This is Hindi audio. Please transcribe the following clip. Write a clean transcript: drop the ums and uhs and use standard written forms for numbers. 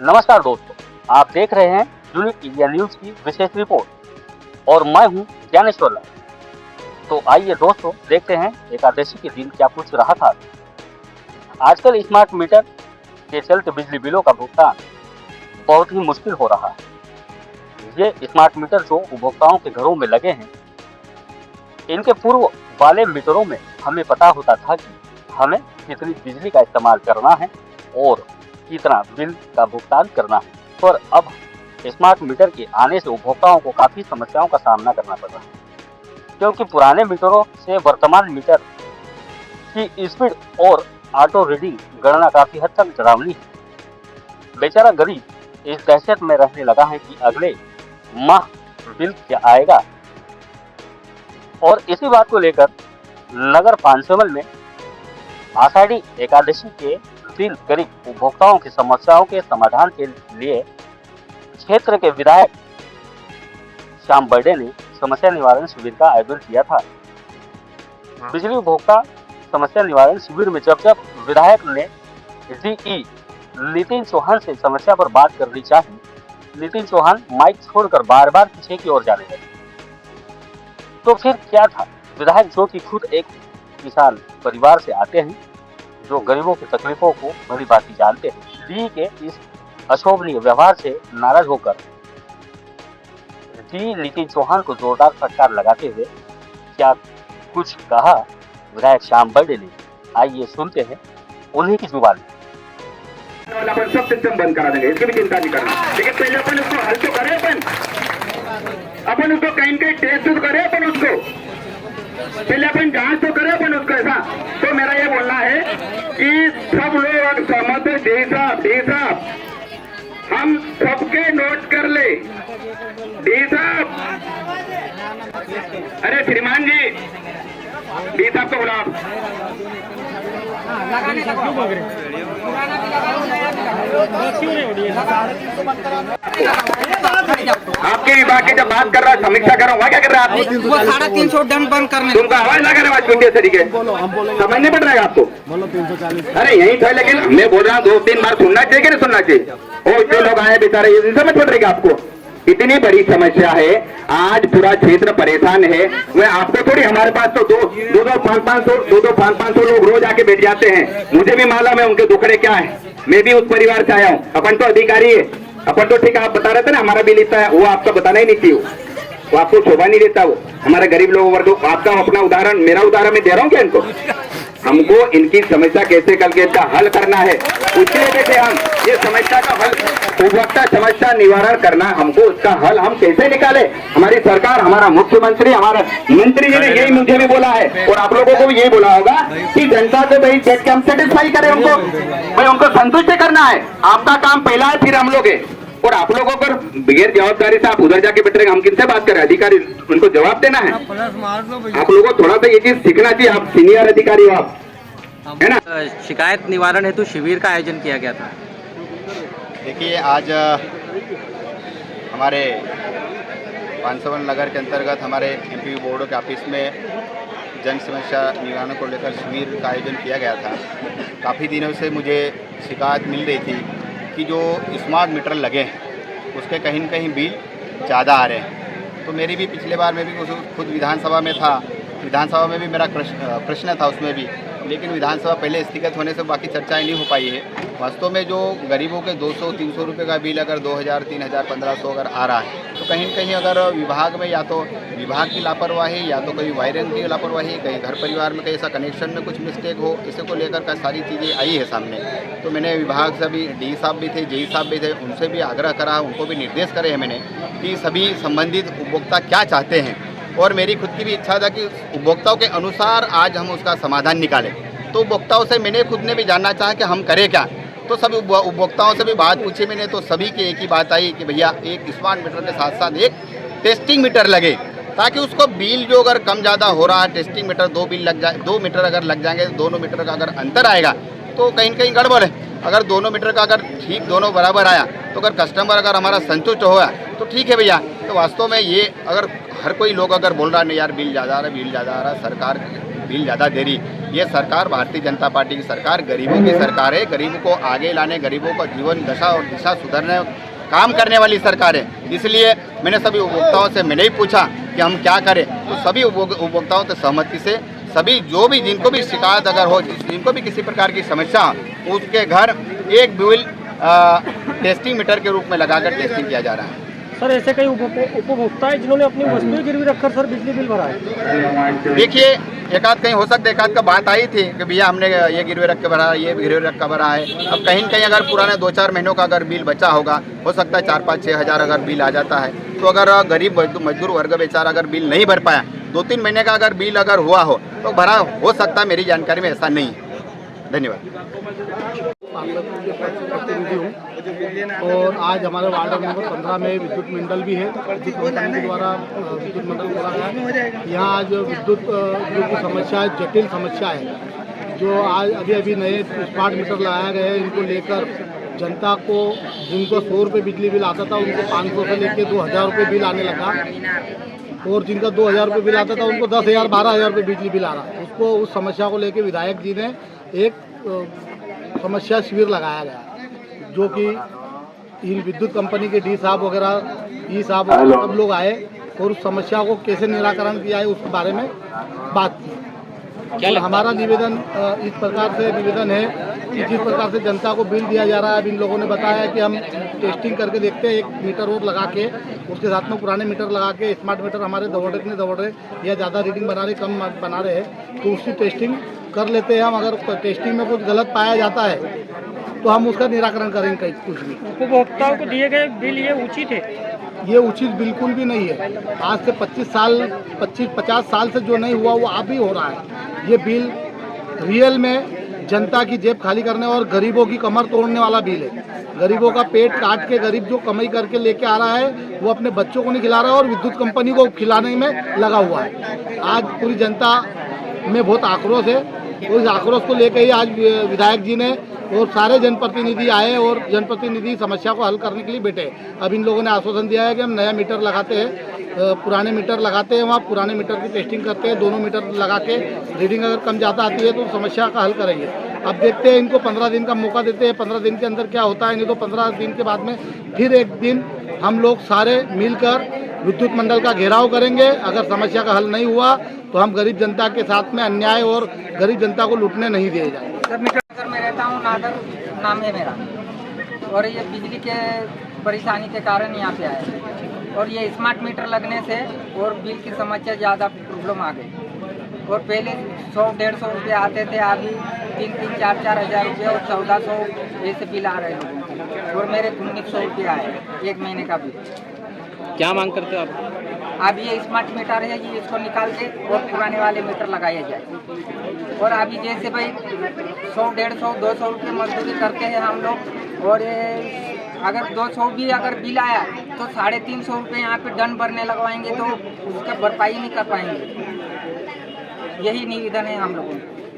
नमस्कार दोस्तों, आप देख रहे हैं यूनिक इंडिया न्यूज की विशेष रिपोर्ट और मैं हूं ज्ञानेश्वर लाल। तो आइए दोस्तों देखते हैं एकादशी के दिन क्या कुछ रहा था। आजकल स्मार्ट मीटर के चलते बिजली बिलों का भुगतान बहुत ही मुश्किल हो रहा है। ये स्मार्ट मीटर जो उपभोक्ताओं के घरों में लगे हैं, इनके पूर्व वाले मीटरों में हमें पता होता था कि हमें कितनी बिजली का इस्तेमाल करना है और कितना बिल का भुगतान करना है, पर अब स्मार्ट मीटर के आने से उपभोक्ताओं को काफी समस्याओं का सामना करना पड़ रहा है, क्योंकि पुराने मीटरों से वर्तमान मीटर की स्पीड और ऑटो रीडिंग गणना काफी हद तक डरावनी है। बेचारा गरीब इस दहशत में रहने लगा है कि अगले माह बिल क्या आएगा। और इसी बात को लेकर नगर पांचमहल में आषाढ़ी एकादशी के दिन गरीब उपभोक्ताओं की समस्याओं के समाधान के लिए क्षेत्र के विधायक श्याम बर्डे ने समस्या निवारण शिविर का आयोजन किया था। बिजली उपभोक्ता समस्या निवारण शिविर में जब विधायक ने डीई नितिन चौहान से समस्या पर बात करनी चाही, नितिन चौहान माइक छोड़कर बार बार पीछे की ओर जाने लगे। तो फिर क्या था, विधायक जो कि खुद एक किसान परिवार से आते हैं, जो गरीबों की तकलीफों को भली भांति जानते हैं, डी के इस अशोभनीय व्यवहार से नाराज होकर डी नितिन चौहान को जोरदार फटकार लगाते हुए क्या कुछ कहा विधायक श्याम बर्डे ने। आइए सुनते हैं उन्हीं की जुबान। अपन सब सिस्टम बंद करा देंगे, इसकी भी चिंता नहीं करना, लेकिन पहले अपन उसको हल तो करें, अपन उसको कहीं कहीं टेस्ट तो करें, अपन उसको पहले अपन जांच तो करें अपन उसको। ऐसा तो मेरा ये बोलना है कि सब लोग सहमत है। डी साहब हम सबके नोट कर ले। डी साहब, अरे श्रीमान जी, डी साहब को बुलाओ। आपके विभाग की जब बात कर रहा है, समीक्षा कर रहा हूँ, क्या कर रहा है आप? 350 टन बंद करने, तुमको आवाज लगा रहे वाजपेयी तरीके समझ नहीं पड़ रहा है आपको? बोलो 340। अरे यही था, लेकिन मैं बोल रहा हूँ 2-3 बार सुनना चाहिए कि नहीं सुनना चाहिए? और इतने लोग आए बेचारे, ये समझ पड़ रही आपको? इतनी बड़ी समस्या है, आज पूरा क्षेत्र परेशान है। मैं आपको थोड़ी, हमारे पास तो 200-500 लोग रोज आके बैठ जाते हैं, मुझे भी मालूम है उनके दुखड़े क्या है। मैं भी उस परिवार से आया हूँ। अपन तो अधिकारी है, अपन तो ठीक है, आप बता रहे थे ना हमारा बिल इतना है, वो आपका बताना ही नहीं चाहिए, वो आपको शोभा नहीं देता। वो हमारे गरीब लोगों वर्गों, आपका अपना उदाहरण, मेरा उदाहरण मैं दे रहा हूँ क्या इनको? हमको इनकी समस्या कैसे करके इसका हल करना है, उसके लिए देखिए हम ये समस्या का हल, उपभोक्ता समस्या निवारण करना, हमको उसका हल हम कैसे निकाले। हमारी सरकार, हमारा मुख्यमंत्री, हमारा मंत्री जी ने यही मुझे भी बोला है और आप लोगों को भी यही बोला होगा कि जनता को भाई बैठ के हम सेटिस्फाई करें, उनको भाई उनको संतुष्ट करना है। आपका काम पहला है, फिर हम लोग है। और आप लोगों को बगैर जवाबदारी से आप उधर जाके बैठ रहे, हम किनसे बात करें? अधिकारी उनको जवाब देना है। आप लोगों को थोड़ा सा ये चीज सीखना चाहिए, आप सीनियर अधिकारी हो आप, है ना? शिकायत निवारण हेतु शिविर का आयोजन किया गया था। देखिए, आज हमारे पांचमहल नगर के अंतर्गत हमारे एमपी बोर्ड के ऑफिस में जन समस्या निवारण को लेकर शिविर का आयोजन किया गया था। काफ़ी दिनों से मुझे शिकायत मिल रही थी कि जो स्मार्ट मीटर लगे हैं उसके कहीं न कहीं बिल ज़्यादा आ रहे हैं। तो मेरी भी पिछले बार में भी खुद विधानसभा में था, विधानसभा में भी मेरा प्रश्न था उसमें भी, लेकिन विधानसभा पहले स्थगित होने से बाकी चर्चाएं नहीं हो पाई है। वास्तव में जो गरीबों के 200-300 रुपये का बिल अगर 2000, 3000, 1500 अगर आ रहा है, तो कहीं न कहीं अगर विभाग में या तो विभाग की लापरवाही, या तो कहीं वायरिंग की लापरवाही, कहीं घर परिवार में कहीं ऐसा कनेक्शन में कुछ मिस्टेक हो, इसे को लेकर का सारी चीज़ें आई है सामने। तो मैंने विभाग से भी, डी साहब भी थे, जेई साहब भी थे, उनसे भी आग्रह करा, उनको भी निर्देश करे हैं मैंने कि सभी संबंधित उपभोक्ता क्या चाहते हैं, और मेरी खुद की भी इच्छा था कि उपभोक्ताओं के अनुसार आज हम उसका समाधान निकालें। तो उपभोक्ताओं से मैंने खुद ने भी जानना चाहा कि हम करें क्या। तो सभी उपभोक्ताओं से भी बात पूछी मैंने, तो सभी की एक ही बात आई कि भैया एक स्मार्ट मीटर के साथ साथ एक टेस्टिंग मीटर लगे, ताकि उसको बिल जो अगर कम ज़्यादा हो रहा है, टेस्टिंग मीटर 2 बिल लग जाए, 2 मीटर अगर लग जाएंगे, दोनों मीटर का अगर अंतर आएगा तो कहीं न कहीं गड़बड़ है। अगर दोनों मीटर का अगर ठीक दोनों बराबर आया, तो अगर कस्टमर अगर हमारा संतुष्ट होगा तो ठीक है भैया। तो वास्तव में ये अगर हर कोई लोग अगर बोल रहा है नहीं यार बिल ज़्यादा आ रहा है, बिल ज़्यादा आ रहा है, सरकार बिल ज़्यादा दे रही। ये सरकार भारतीय जनता पार्टी की सरकार गरीबों की सरकार है। गरीबों को आगे लाने, गरीबों का जीवन दशा और दिशा सुधारने काम करने वाली सरकार है। इसलिए मैंने सभी उपभोक्ताओं से मैंने ही पूछा कि हम क्या करें, तो सभी उपभोक्ताओं से सहमति से सभी जो भी जिनको भी शिकायत अगर हो, जिनको भी किसी प्रकार की समस्या हो, उसके घर एक बिल टेस्टिंग मीटर के रूप में लगाकर टेस्टिंग किया जा रहा है। सर ऐसे कई उपभोक्ता है जिन्होंने अपनी वस्तुएं गिरवी रखकर सर बिजली बिल भरा है। देखिए एकाध कहीं हो सकता है, एकाध का बात आई थी कि भैया हमने ये गिरवे रख के भरा है, ये गिरवे रख के भरा है। अब कहीं न कहीं अगर पुराने 2-4 महीनों का अगर बिल बचा होगा, हो सकता है 4-5-6 हज़ार अगर बिल आ जाता है, तो अगर गरीब मजदूर वर्ग बेचारा अगर बिल नहीं भर पाया, 2-3 महीने का अगर बिल अगर हुआ हो तो भरा हो सकता है। मेरी जानकारी में ऐसा नहीं है। धन्यवाद। प्रतिनिधि हूँ और आज हमारे वार्ड नंबर 15 में विद्युत मंडल भी है। विद्युत कंपनी के द्वारा विद्युत मंडल खोला गया। यहाँ आज विद्युत जो की समस्या है, जटिल समस्या है, जो आज अभी नए स्मार्ट मीटर लगाए गए हैं, इनको लेकर जनता को जिनको 100 रुपये बिजली बिल आता था उनको 500 से लेकर 2000 रुपये बिल आने लगा, और जिनका 2000 रुपये बिल आता था उनको 10,000 12,000 रुपये बिजली बिल आ रहा। उसको उस समस्या को लेकर विधायक जी ने एक समस्या शिविर लगाया गया, जो कि इन विद्युत कंपनी के डी साहब वगैरह, ई साहब वगैरह सब लोग आए और उस समस्या को कैसे निराकरण किया है उसके बारे में बात की। और हमारा निवेदन इस प्रकार से निवेदन है कि जिस प्रकार से जनता को बिल दिया जा रहा है, अब इन लोगों ने बताया कि हम टेस्टिंग करके देखते हैं, 1 मीटर और लगा के उसके साथ में पुराने मीटर लगा के, स्मार्ट मीटर हमारे दौड़ रहे या ज़्यादा रीडिंग बना रहे कम बना रहे हैं, तो उसकी टेस्टिंग कर लेते हैं हम। अगर टेस्टिंग में कुछ गलत पाया जाता है तो हम उसका निराकरण करेंगे। कहीं कुछ भी उपभोक्ताओं को दिए गए बिल ये उचित है? ये उचित बिल्कुल भी नहीं है। आज से 50 साल से जो नहीं हुआ वो अभी हो रहा है। ये बिल रियल में जनता की जेब खाली करने और गरीबों की कमर तोड़ने वाला बिल है। गरीबों का पेट काट के गरीब जो कमाई करके लेके आ रहा है वो अपने बच्चों को नहीं खिला रहा है और विद्युत कंपनी को खिलाने में लगा हुआ है। आज पूरी जनता में बहुत आक्रोश है। उस आक्रोश को लेकर ही आज विधायक जी ने और सारे जनप्रतिनिधि आए और जनप्रतिनिधि समस्या को हल करने के लिए बैठे। अब इन लोगों ने आश्वासन दिया है कि हम नया मीटर लगाते हैं, पुराने मीटर लगाते हैं, वहाँ पुराने मीटर की टेस्टिंग करते हैं, दोनों मीटर लगा के रीडिंग अगर कम ज़्यादा आती है तो समस्या का हल करेंगे। अब देखते हैं, इनको 15 दिन का मौका देते हैं, 15 दिन के अंदर क्या होता है। नहीं तो 15 दिन के बाद में फिर एक दिन हम लोग सारे मिलकर विद्युत मंडल का घेराव करेंगे। अगर समस्या का हल नहीं हुआ तो हम गरीब जनता के साथ में अन्याय और गरीब जनता को लूटने नहीं दिए जाएंगे। सर मैं रहता हूँ नादर नाम है मेरा, और ये बिजली के परेशानी के कारण यहाँ पे आए, और ये स्मार्ट मीटर लगने से और बिल की समस्या ज़्यादा प्रॉब्लम आ गई। और पहले 100-150 रुपये आते थे, अभी 3-3, 4-4 हज़ार रुपये और 1400 ऐसे बिल आ रहे हैं। और मेरे 1900 रुपये आए 1 महीने का बिल। क्या मांग करते हो आप? अब ये स्मार्ट मीटर है, ये इसको निकाल के और पुराने वाले मीटर लगाया जाए। और अभी जैसे भाई 100-150-200 रुपये मजदूरी करते हैं हम लोग, और अगर 200 भी अगर बिल आया तो 350 रुपये यहाँ पे दंड भरने लगवाएंगे, तो उसका भरपाई नहीं कर पाएंगे। यही निवेदन है हम लोगों को।